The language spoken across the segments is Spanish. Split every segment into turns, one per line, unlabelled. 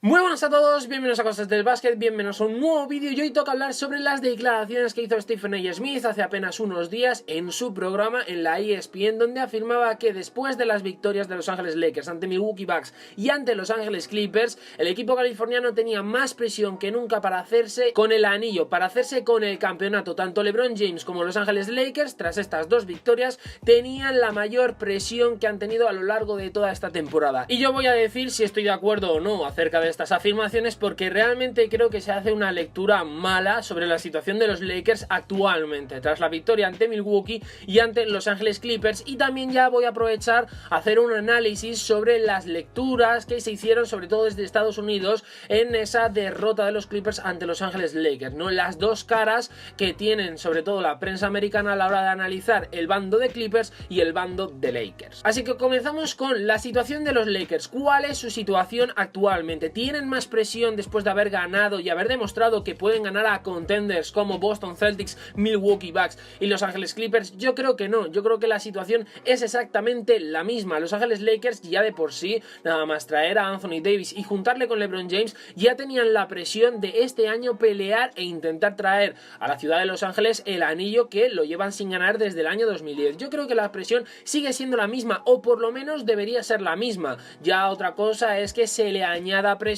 Muy buenas a todos, bienvenidos a Cosas del Básquet, bienvenidos a un nuevo vídeo y hoy toca hablar sobre las declaraciones que hizo Stephen A. Smith hace apenas unos días en su programa en la ESPN, donde afirmaba que después de las victorias de Los Ángeles Lakers ante Milwaukee Bucks y ante Los Ángeles Clippers, el equipo californiano tenía más presión que nunca para hacerse con el anillo, para hacerse con el campeonato. Tanto LeBron James como Los Ángeles Lakers, tras estas dos victorias, tenían la mayor presión que han tenido a lo largo de toda esta temporada. Y yo voy a decir si estoy de acuerdo o no acerca de estas afirmaciones, porque realmente creo que se hace una lectura mala sobre la situación de los Lakers actualmente, tras la victoria ante Milwaukee y ante Los Ángeles Clippers. Y también ya voy a aprovechar a hacer un análisis sobre las lecturas que se hicieron, sobre todo desde Estados Unidos, en esa derrota de los Clippers ante Los Ángeles Lakers, ¿no? Las dos caras que tienen sobre todo la prensa americana a la hora de analizar el bando de Clippers y el bando de Lakers. Así que comenzamos con la situación de los Lakers. ¿Cuál es su situación actualmente? ¿Tienen más presión después de haber ganado y haber demostrado que pueden ganar a contenders como Boston Celtics, Milwaukee Bucks y Los Ángeles Clippers? Yo creo que no, yo creo que la situación es exactamente la misma. Los Ángeles Lakers ya de por sí, nada más traer a Anthony Davis y juntarle con LeBron James, ya tenían la presión de este año pelear e intentar traer a la ciudad de Los Ángeles el anillo que lo llevan sin ganar desde el año 2010. Yo creo que la presión sigue siendo la misma, o por lo menos debería ser la misma. Ya otra cosa es que se le añada presión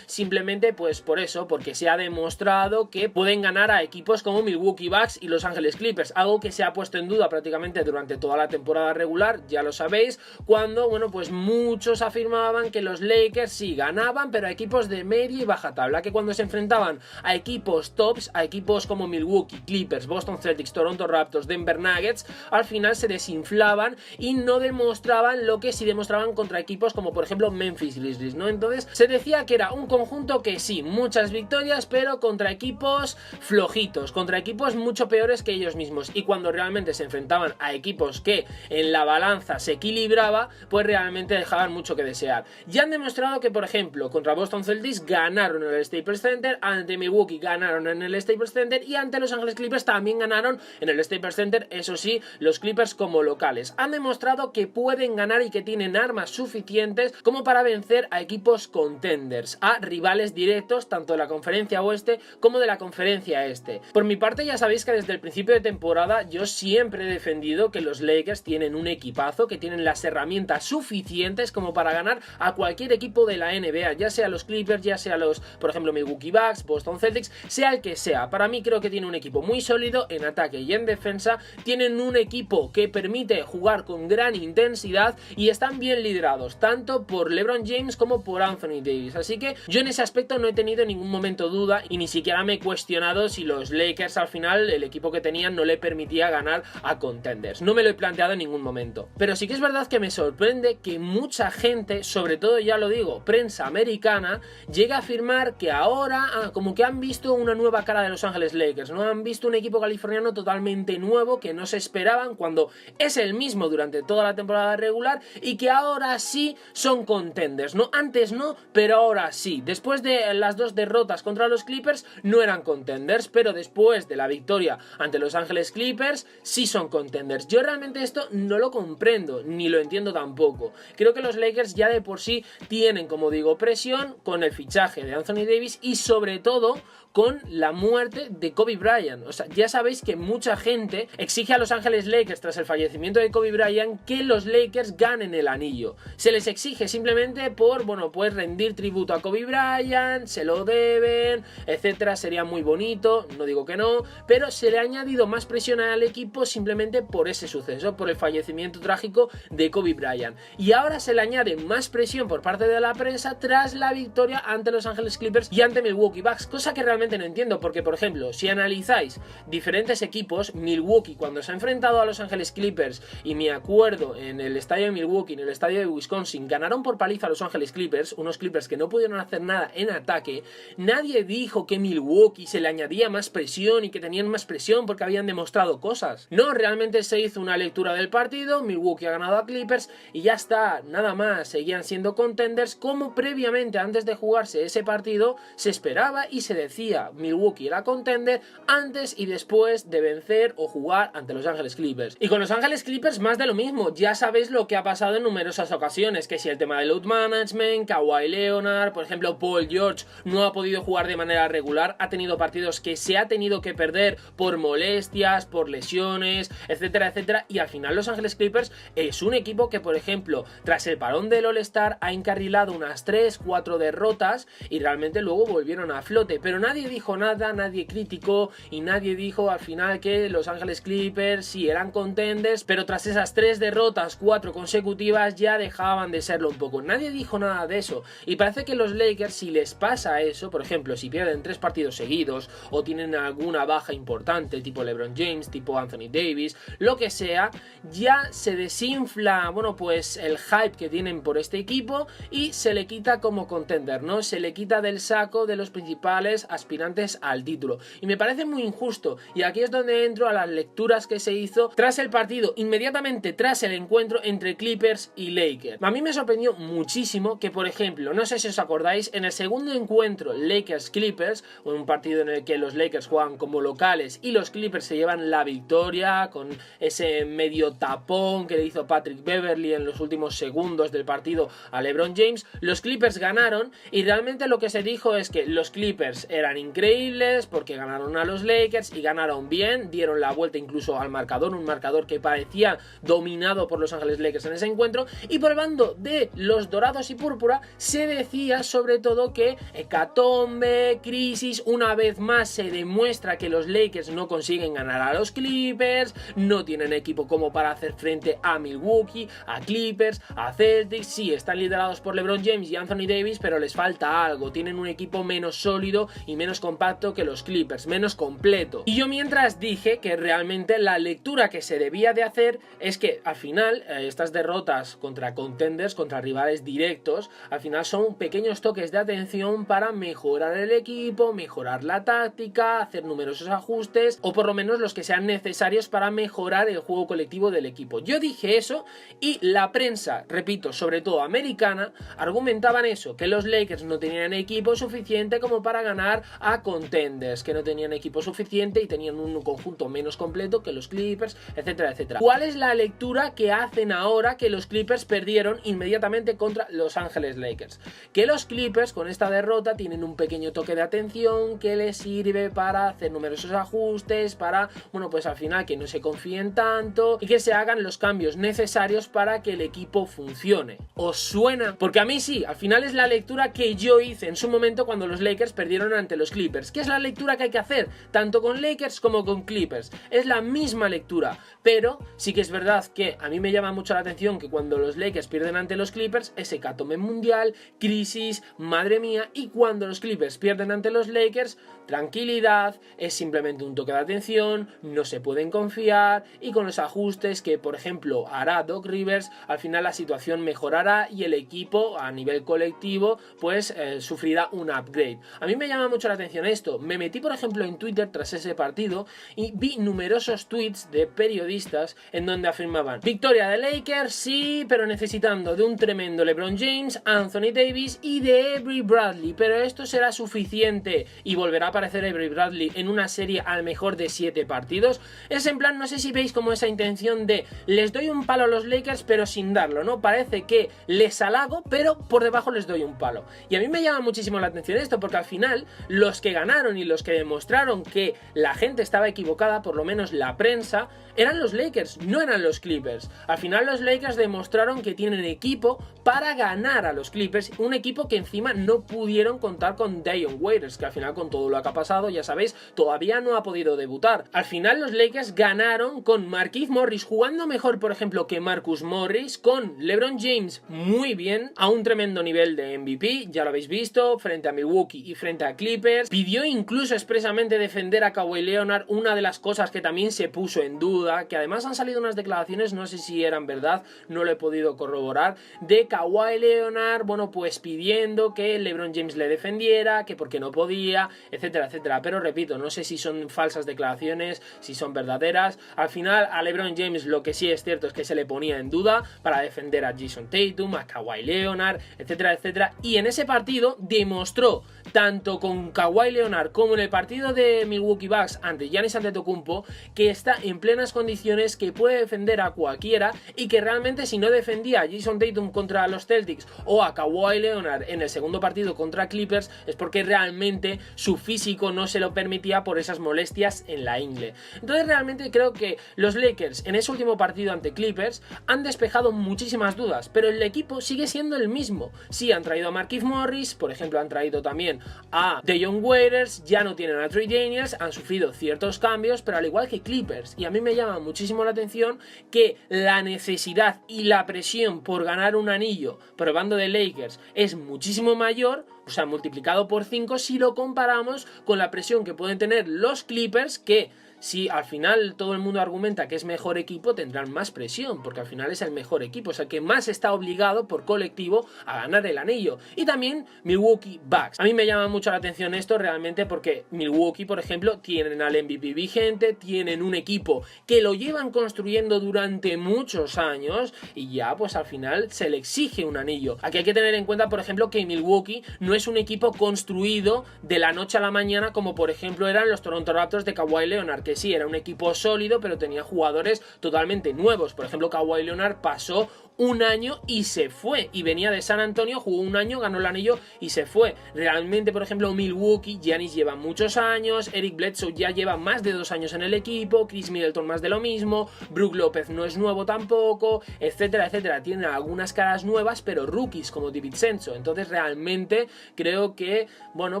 simplemente pues por eso, porque se ha demostrado que pueden ganar a equipos como Milwaukee Bucks y Los Ángeles Clippers, algo que se ha puesto en duda prácticamente durante toda la temporada regular, ya lo sabéis, cuando, bueno, pues muchos afirmaban que los Lakers sí ganaban, pero a equipos de media y baja tabla, que cuando se enfrentaban a equipos tops, a equipos como Milwaukee, Clippers, Boston Celtics, Toronto Raptors, Denver Nuggets, al final se desinflaban y no demostraban lo que sí demostraban contra equipos como por ejemplo Memphis Grizzlies, ¿no? Entonces se decía que era un conjunto que sí, muchas victorias, pero contra equipos flojitos, contra equipos mucho peores que ellos mismos, y cuando realmente se enfrentaban a equipos que en la balanza se equilibraba, pues realmente dejaban mucho que desear. Ya han demostrado que, por ejemplo, contra Boston Celtics ganaron en el Staples Center, ante Milwaukee ganaron en el Staples Center y ante Los Ángeles Clippers también ganaron en el Staples Center, eso sí, los Clippers como locales. Han demostrado que pueden ganar y que tienen armas suficientes como para vencer a equipos contenders, a rivales directos tanto de la conferencia oeste como de la conferencia este. Por mi parte, ya sabéis que desde el principio de temporada yo siempre he defendido que los Lakers tienen un equipazo, que tienen las herramientas suficientes como para ganar a cualquier equipo de la NBA, ya sea los Clippers, ya sea los, por ejemplo, Milwaukee Bucks, Boston Celtics, sea el que sea. Para mí creo que tiene un equipo muy sólido en ataque y en defensa, tienen un equipo que permite jugar con gran intensidad y están bien liderados, tanto por LeBron James como por Anthony Davis. Así que yo en ese aspecto no he tenido en ningún momento duda y ni siquiera me he cuestionado si los Lakers al final, el equipo que tenían, no le permitía ganar a contenders. No me lo he planteado en ningún momento. Pero sí que es verdad que me sorprende que mucha gente, sobre todo ya lo digo, prensa americana, llegue a afirmar que ahora como que han visto una nueva cara de Los Ángeles Lakers, ¿no? Han visto un equipo californiano totalmente nuevo que no se esperaban cuando es el mismo durante toda la temporada regular y que ahora sí son contenders, ¿no? Antes no, pero ahora sí. Después de las dos derrotas contra los Clippers no eran contenders, pero después de la victoria ante Los Ángeles Clippers sí son contenders. Yo realmente esto no lo comprendo, ni lo entiendo tampoco. Creo que los Lakers ya de por sí tienen, como digo, presión con el fichaje de Anthony Davis y sobre todo con la muerte de Kobe Bryant. O sea, ya sabéis que mucha gente exige a Los Ángeles Lakers, tras el fallecimiento de Kobe Bryant, que los Lakers ganen el anillo. Se les exige simplemente por, bueno, pues rendir tributo a Kobe Bryant, se lo deben, etcétera. Sería muy bonito, no digo que no, pero se le ha añadido más presión al equipo simplemente por ese suceso, por el fallecimiento trágico de Kobe Bryant. Y ahora se le añade más presión por parte de la prensa tras la victoria ante Los Ángeles Clippers y ante Milwaukee Bucks, cosa que realmente no entiendo, porque por ejemplo, si analizáis diferentes equipos, Milwaukee cuando se ha enfrentado a Los Ángeles Clippers, y me acuerdo en el estadio de Milwaukee, en el estadio de Wisconsin, ganaron por paliza a Los Ángeles Clippers, unos Clippers que no pudieron hacer nada en ataque. Nadie dijo que Milwaukee se le añadía más presión y que tenían más presión porque habían demostrado cosas. No, realmente se hizo una lectura del partido, Milwaukee ha ganado a Clippers y ya está, nada más. Seguían siendo contenders como previamente, antes de jugarse ese partido, se esperaba y se decía. Milwaukee era contender antes y después de vencer o jugar ante Los Ángeles Clippers. Y con Los Ángeles Clippers más de lo mismo. Ya sabéis lo que ha pasado en numerosas ocasiones, que si el tema del load management, Kawhi Leonard, Leonard, por ejemplo Paul George no ha podido jugar de manera regular, ha tenido partidos que se ha tenido que perder por molestias, por lesiones, etcétera, etcétera, y al final Los Ángeles Clippers es un equipo que, por ejemplo, tras el parón del All-Star ha encarrilado unas 3-4 derrotas y realmente luego volvieron a flote, pero nadie dijo nada, nadie criticó y nadie dijo al final que Los Ángeles Clippers sí eran contenders, pero tras esas 3 derrotas, 4 consecutivas ya dejaban de serlo un poco. Nadie dijo nada de eso y parece que los Lakers, si les pasa eso, por ejemplo, si pierden 3 partidos seguidos o tienen alguna baja importante tipo LeBron James, tipo Anthony Davis, lo que sea, ya se desinfla, bueno, pues el hype que tienen por este equipo y se le quita como contender, ¿no? Se le quita del saco de los principales aspirantes al título y me parece muy injusto, y aquí es donde entro a las lecturas que se hizo tras el partido, inmediatamente tras el encuentro entre Clippers y Lakers. A mí me sorprendió muchísimo que, por ejemplo, no sé si os acordáis, en el segundo encuentro Lakers-Clippers, un partido en el que los Lakers juegan como locales y los Clippers se llevan la victoria con ese medio tapón que le hizo Patrick Beverley en los últimos segundos del partido a LeBron James, los Clippers ganaron y realmente lo que se dijo es que los Clippers eran increíbles porque ganaron a los Lakers y ganaron bien, dieron la vuelta incluso al marcador, un marcador que parecía dominado por Los Ángeles Lakers en ese encuentro, y por el bando de los dorados y púrpura se decía sobre todo que hecatombe, crisis, una vez más se demuestra que los Lakers no consiguen ganar a los Clippers, no tienen equipo como para hacer frente a Milwaukee, a Clippers, a Celtics, sí, están liderados por LeBron James y Anthony Davis, pero les falta algo, tienen un equipo menos sólido y menos compacto que los Clippers, menos completo. Y yo mientras dije que realmente la lectura que se debía de hacer es que al final estas derrotas contra contenders, contra rivales directos, al final son pequeños toques de atención para mejorar el equipo, mejorar la táctica, hacer numerosos ajustes o por lo menos los que sean necesarios para mejorar el juego colectivo del equipo. Yo dije eso y la prensa, repito, sobre todo americana, argumentaban eso, que los Lakers no tenían equipo suficiente como para ganar a contenders, que no tenían equipo suficiente y tenían un conjunto menos completo que los Clippers, etcétera, etcétera. ¿Cuál es la lectura que hacen ahora que los Clippers perdieron inmediatamente contra Los Ángeles Lakers? Que los Clippers con esta derrota tienen un pequeño toque de atención que les sirve para hacer numerosos ajustes, para, bueno, pues al final que no se confíen tanto y que se hagan los cambios necesarios para que el equipo funcione. ¿Os suena? Porque a mí sí, al final es la lectura que yo hice en su momento cuando los Lakers perdieron ante los Clippers, que es la lectura que hay que hacer, tanto con Lakers como con Clippers, es la misma lectura, pero sí que es verdad que a mí me llama mucho la atención que cuando los Lakers pierden ante los Clippers es hecatombe mundial, crisis, madre mía, y cuando los Clippers pierden ante los Lakers, tranquilidad, es simplemente un toque de atención, no se pueden confiar y con los ajustes que por ejemplo hará Doc Rivers, al final la situación mejorará y el equipo a nivel colectivo pues sufrirá un upgrade. A mí me llama mucho la atención esto, me metí por ejemplo en Twitter tras ese partido y vi numerosos tweets de periodistas en donde afirmaban: victoria de Lakers, sí, pero necesitando de un tremendo LeBron James, Anthony Davis y de Avery Bradley, pero esto será suficiente y volverá a aparecer Avery Bradley en una serie al mejor de 7 partidos. Es en plan, no sé si veis como esa intención de les doy un palo a los Lakers pero sin darlo, ¿no? Parece que les halago pero por debajo les doy un palo. Y a mí me llama muchísimo la atención esto porque al final los que ganaron y los que demostraron que la gente estaba equivocada, por lo menos la prensa, eran los Lakers, no eran los Clippers. Al final los Lakers demostraron que tienen equipo para ganar a los Clippers, un equipo que encima no pudieron contar con Dion Waiters, que al final con todo lo que ha pasado, ya sabéis, todavía no ha podido debutar. Al final los Lakers ganaron con Markieff Morris jugando mejor, por ejemplo, que Marcus Morris, con LeBron James muy bien, a un tremendo nivel de MVP, ya lo habéis visto, frente a Milwaukee y frente a Clippers. Pidió incluso expresamente defender a Kawhi Leonard, una de las cosas que también se puso en duda, que además han salido unas declaraciones, no sé si eran verdad, no lo he podido corroborar, de Kawhi Leonard, bueno, pues pidiendo que LeBron James le defendiera, que porque no podía, etcétera, etcétera. Pero repito, no sé si son falsas declaraciones, si son verdaderas. Al final a LeBron James lo que sí es cierto es que se le ponía en duda para defender a Jason Tatum, a Kawhi Leonard, etcétera, etcétera. Y en ese partido demostró, tanto con Kawhi Leonard como en el partido de Milwaukee Bucks ante Giannis Antetokounmpo, que está en plenas condiciones, que puede defender a cualquiera y que realmente si no defendía a Jason Tatum contra los Celtics o a Kawhi Leonard en el segundo partido contra Clippers es porque realmente su físico no se lo permitía por esas molestias en la ingle. Entonces realmente creo que los Lakers en ese último partido ante Clippers han despejado muchísimas dudas, pero el equipo sigue siendo el mismo. Sí, han traído a Markieff Morris, por ejemplo, han traído también a Dion Waiters, ya no tienen a Troy Daniels, han sufrido ciertos cambios, pero al igual que Clippers, y a mí me llama muchísimo la atención que la necesidad y la presión por ganar un anillo por el bando de Lakers es muchísimo mayor, o sea, multiplicado por 5 si lo comparamos con la presión que pueden tener los Clippers, que si al final todo el mundo argumenta que es mejor equipo, tendrán más presión, porque al final es el mejor equipo, o sea que más está obligado por colectivo a ganar el anillo. Y también Milwaukee Bucks. A mí me llama mucho la atención esto realmente porque Milwaukee, por ejemplo, tienen al MVP vigente, tienen un equipo que lo llevan construyendo durante muchos años y ya pues al final se le exige un anillo. Aquí hay que tener en cuenta, por ejemplo, que Milwaukee no es un equipo construido de la noche a la mañana como por ejemplo eran los Toronto Raptors de Kawhi Leonard, que sí, era un equipo sólido, pero tenía jugadores totalmente nuevos. Por ejemplo, Kawhi Leonard pasó un año y se fue, y venía de San Antonio, jugó un año, ganó el anillo y se fue. Realmente, por ejemplo, Milwaukee, Giannis lleva muchos años, Eric Bledsoe ya lleva más de 2 años en el equipo, Chris Middleton más de lo mismo, Brook López no es nuevo tampoco, etcétera, etcétera. Tienen algunas caras nuevas, pero rookies como DiVincenzo. Entonces realmente creo que, bueno,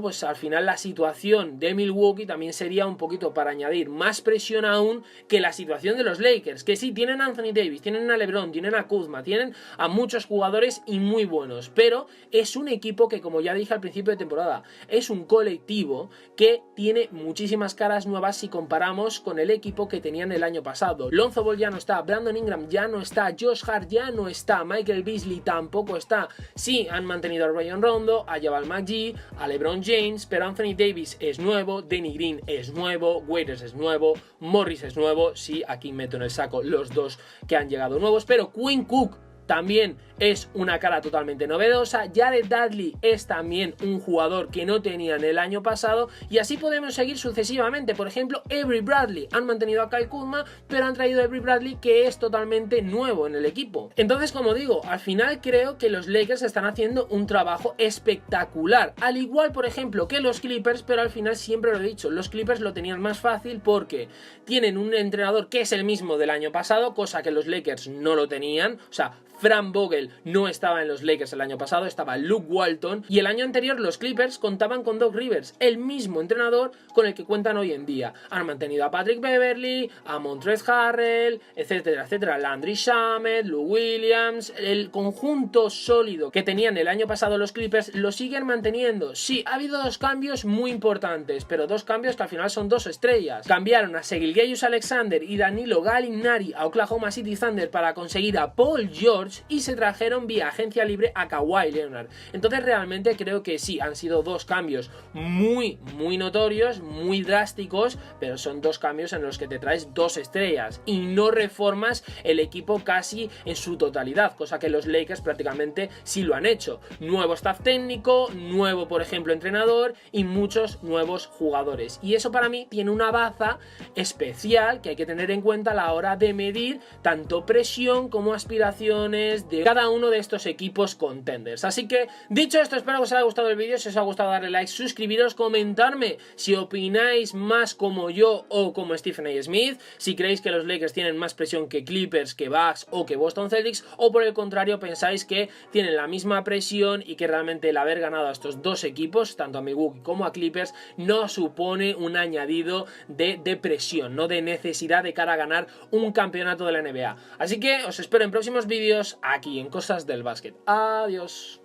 pues al final la situación de Milwaukee también sería un poquito para añadir más presión aún que la situación de los Lakers, que sí, tienen a Anthony Davis, tienen a LeBron, tienen a Kuzma, tienen a muchos jugadores y muy buenos, pero es un equipo que, como ya dije al principio de temporada, es un colectivo que tiene muchísimas caras nuevas si comparamos con el equipo que tenían el año pasado. Lonzo Ball ya no está, Brandon Ingram ya no está, Josh Hart ya no está, Michael Beasley tampoco está. Sí, han mantenido a Rajon Rondo, a Jabal McGee, a LeBron James, pero Anthony Davis es nuevo, Danny Green es nuevo, Waiters es nuevo, Morris es nuevo, sí, aquí meto en el saco los dos que han llegado nuevos, pero Quinn Cook también es una cara totalmente novedosa. Jared Dudley es también un jugador que no tenían el año pasado, y así podemos seguir sucesivamente. Por ejemplo, Avery Bradley, han mantenido a Kyle Kuzma, pero han traído a Avery Bradley, que es totalmente nuevo en el equipo. Entonces, como digo, al final creo que los Lakers están haciendo un trabajo espectacular, al igual, por ejemplo, que los Clippers, pero al final siempre lo he dicho, los Clippers lo tenían más fácil porque tienen un entrenador que es el mismo del año pasado, cosa que los Lakers no lo tenían. O sea, Frank Vogel no estaba en los Lakers el año pasado, estaba Luke Walton, y el año anterior los Clippers contaban con Doc Rivers, el mismo entrenador con el que cuentan hoy en día. Han mantenido a Patrick Beverley, a Montrezl Harrell, etcétera, etcétera, Landry Shamet, Lou Williams. El conjunto sólido que tenían el año pasado los Clippers lo siguen manteniendo. Sí, ha habido 2 cambios muy importantes, pero 2 cambios que al final son 2 estrellas. Cambiaron a Shai Gilgeous-Alexander y Danilo Gallinari a Oklahoma City Thunder para conseguir a Paul George, y se trajeron vía agencia libre a Kawhi Leonard. Entonces realmente creo que sí, han sido 2 cambios muy notorios, muy drásticos, pero son 2 cambios en los que te traes 2 estrellas y no reformas el equipo casi en su totalidad, cosa que los Lakers prácticamente sí lo han hecho. Nuevo staff técnico, nuevo, por ejemplo, entrenador y muchos nuevos jugadores, y eso para mí tiene una baza especial que hay que tener en cuenta a la hora de medir tanto presión como aspiraciones de cada uno de estos equipos contenders. Así que, dicho esto, espero que os haya gustado el vídeo. Si os ha gustado, darle like, suscribiros, comentarme si opináis más como yo o como Stephen A. Smith, si creéis que los Lakers tienen más presión que Clippers, que Bucks o que Boston Celtics, o por el contrario pensáis que tienen la misma presión y que realmente el haber ganado a estos 2 equipos, tanto a Milwaukee como a Clippers, no supone un añadido de presión, no de necesidad de cara a ganar un campeonato de la NBA. Así que os espero en próximos vídeos aquí en Cosas del Básquet. Adiós.